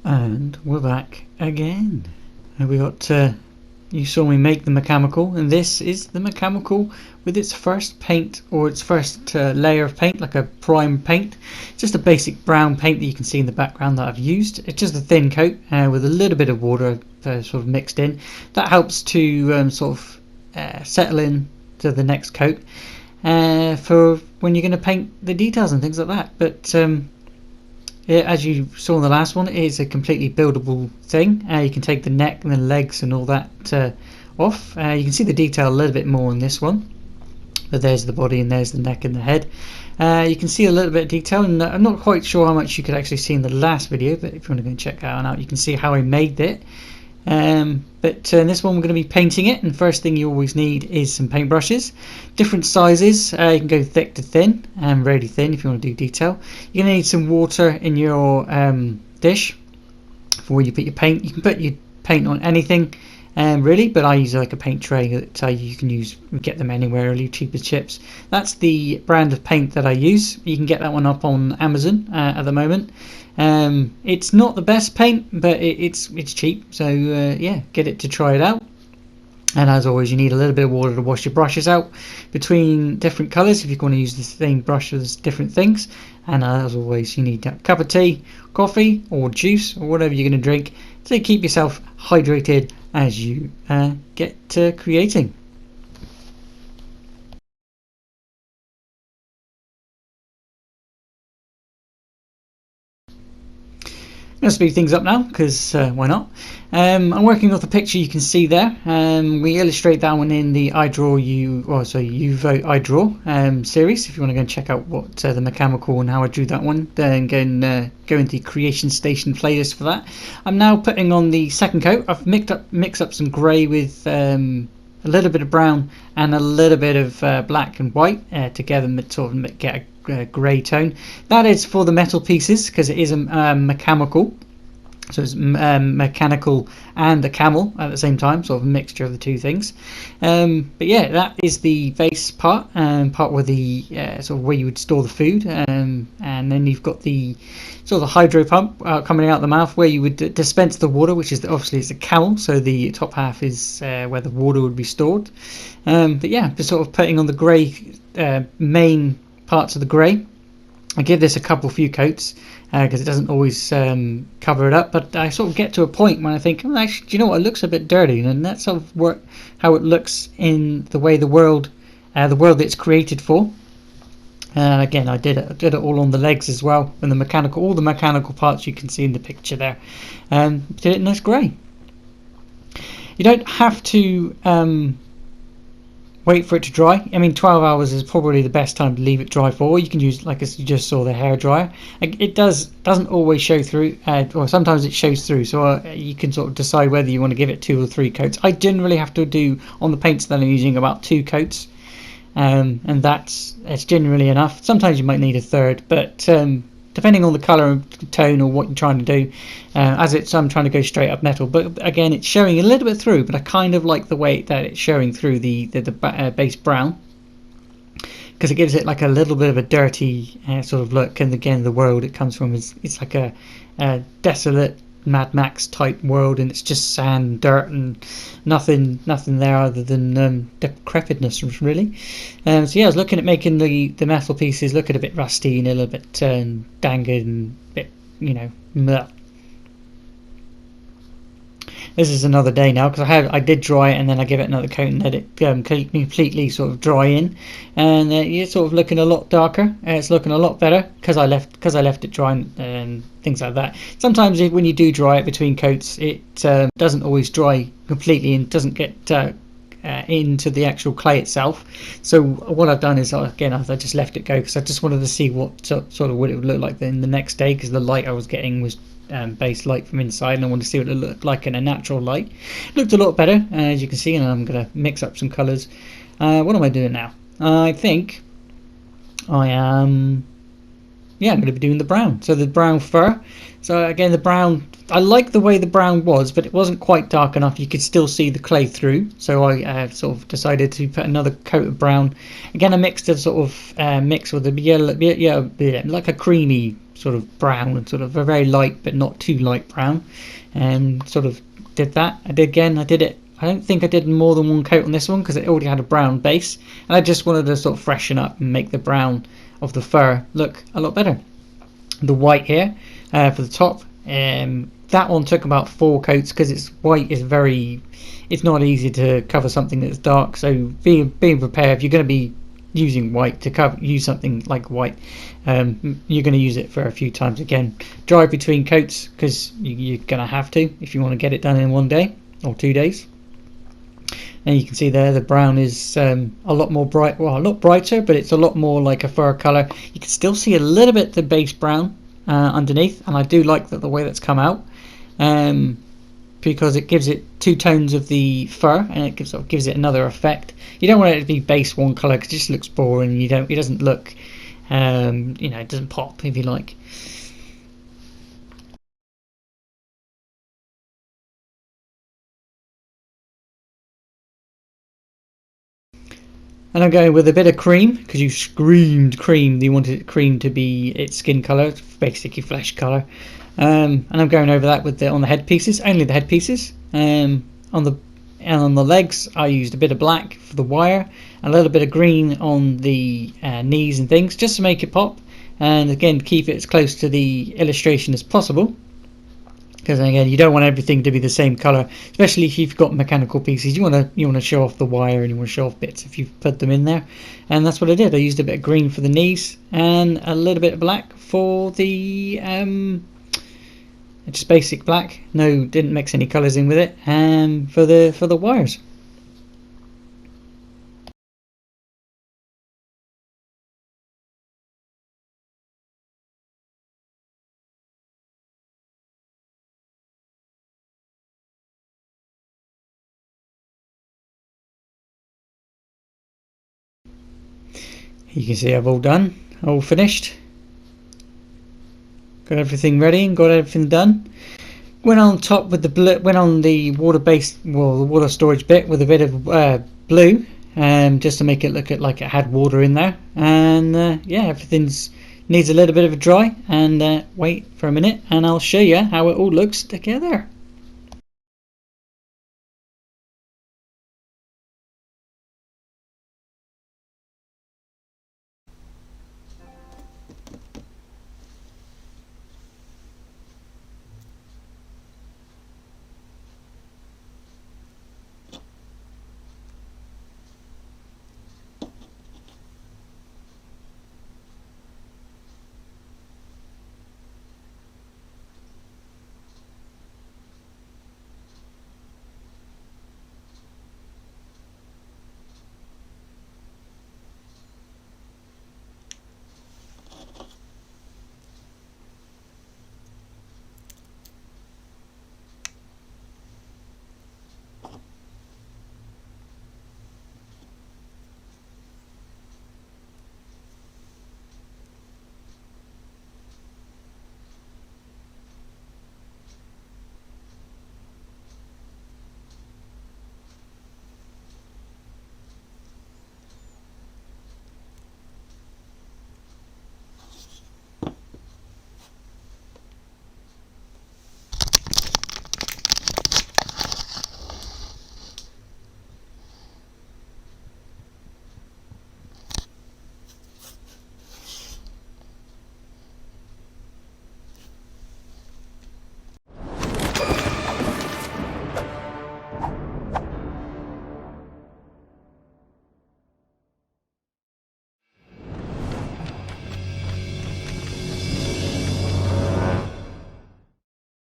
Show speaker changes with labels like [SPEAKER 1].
[SPEAKER 1] And we're back again. And we got you saw me make the mechanical, and this is the mechanical with its first paint, or its first layer of paint, like a prime paint. Just a basic brown paint that you can see in the background that I've used. It's just a thin coat with a little bit of water sort of mixed in. That helps to settle in to the next coat for when you're going to paint the details and things like that. But yeah, as you saw in the last one, it is a completely buildable thing. You can take the neck and the legs and all that off. You can see the detail a little bit more in this one. But there's the body and there's the neck and the head. You can see a little bit of detail, and I'm not quite sure how much you could actually see in the last video, but if you want to go and check that one out, you can see how I made it. But in this one we're going to be painting it, and first thing you always need is some paintbrushes. Different sizes, you can go thick to thin and really thin if you want to do detail. You're going to need some water in your dish for where you put your paint. You can put your paint on anything really, but I use like a paint tray that you can use, get them anywhere really, cheap as chips. That's the brand of paint that I use. You can get that one up on Amazon at the moment. It's not the best paint, but it's cheap, so yeah, get it to try it out. And as always, you need a little bit of water to wash your brushes out between different colours if you want to use the same brush as different things. And as always, you need a cup of tea, coffee or juice or whatever you're going to drink to keep yourself hydrated as you get to creating. I'm going to speed things up now because why not? I'm working off the picture you can see there. We illustrate that one in the You Vote I Draw series. If you want to go and check out what the mechanical and how I drew that one, then go into the Creation Station playlist for that. I'm now putting on the second coat. I've mixed up some grey with a little bit of brown and a little bit of black and white together to sort of get a grey tone. That is for the metal pieces because it is a mechanical, so it's mechanical and a camel at the same time, sort of a mixture of the two things. But yeah, that is the base part, part where the sort of where you would store the food, and then you've got the sort of the hydro pump coming out the mouth where you would dispense the water, which is obviously it's a camel, so the top half is where the water would be stored. But yeah, just sort of putting on the grey main parts of the grey. I give this a few coats because it doesn't always cover it up, but I sort of get to a point when I think, oh, actually, do you know what, it looks a bit dirty, and that's sort of how it looks in the way the world that it's created for. Again, I did it all on the legs as well, and all the mechanical parts you can see in the picture there. Did it in nice grey. You don't have to wait for it to dry. I mean, 12 hours is probably the best time to leave it dry for. You can use, like you just saw, the hair dryer. It doesn't always show through, or sometimes it shows through, so you can sort of decide whether you want to give it 2 or 3 coats. I generally have to do, on the paints that I'm using, about 2 coats, and that's generally enough. Sometimes you might need a third, but depending on the colour and tone or what you're trying to do. I'm trying to go straight up metal, but again, it's showing a little bit through, but I kind of like the way that it's showing through the base brown, because it gives it like a little bit of a dirty sort of look. And again, the world it comes from it's like a desolate Mad Max type world, and it's just sand, dirt, and nothing there other than decrepitness, really. So yeah, I was looking at making the metal pieces look a bit rusty and a little bit danged and a bit, meh. This is another day now because I did dry it and then I give it another coat and let it completely sort of dry in, and it's sort of looking a lot darker. It's looking a lot better because I left it dry and things like that. Sometimes when you do dry it between coats, it doesn't always dry completely and doesn't get into the actual clay itself. So what I've done is I just left it go because I just wanted to see what sort of what it would look like in the next day, because the light I was getting was base light from inside, and I wanted to see what it looked like in a natural light. It looked a lot better, as you can see, and I'm going to mix up some colours. What am I doing now? I think I am I'm going to be doing the brown. So the brown fur. So again, the brown, I like the way the brown was, but it wasn't quite dark enough. You could still see the clay through. So I sort of decided to put another coat of brown. Again, I mixed a sort of mix with a yellow, like a creamy sort of brown, sort of a very light but not too light brown, and sort of did that. I did it. I don't think I did more than one coat on this one because it already had a brown base, and I just wanted to sort of freshen up and make the brown of the fur look a lot better. The white here for the top, that one took about 4 coats because it's white is it's not easy to cover something that's dark, so being prepared if you're going to be using white to use something like white, you're going to use it for a few times again. Dry between coats because you're going to have to if you want to get it done in 1 day or 2 days. And you can see there the brown is a lot more bright, well, not brighter, but it's a lot more like a fur color. You can still see a little bit the base brown underneath, and I do like the way that's come out, because it gives it 2 tones of the fur, and it gives it another effect. You don't want it to be base one color because it just looks boring. It doesn't look, it doesn't pop, if you like. And I'm going with a bit of cream because you screamed cream. You wanted cream to be its skin color, basically flesh color. And I'm going over that with on the head pieces, only the head pieces. On the legs, I used a bit of black for the wire, a little bit of green on the knees and things, just to make it pop. And again, keep it as close to the illustration as possible. Because again, you don't want everything to be the same color, especially if you've got mechanical pieces. You want to show off the wire, and you want to show off bits if you've put them in there. And that's what I did. I used a bit of green for the knees and a little bit of black for the just basic black. No, didn't mix any colors in with it. And for the wires. You can see I've all done, all finished. Got everything ready and got everything done. Went on top with went on the water-based, well, the water storage bit with a bit of blue, just to make it look like it had water in there. And yeah, everything's needs a little bit of a dry. And wait for a minute, and I'll show you how it all looks together.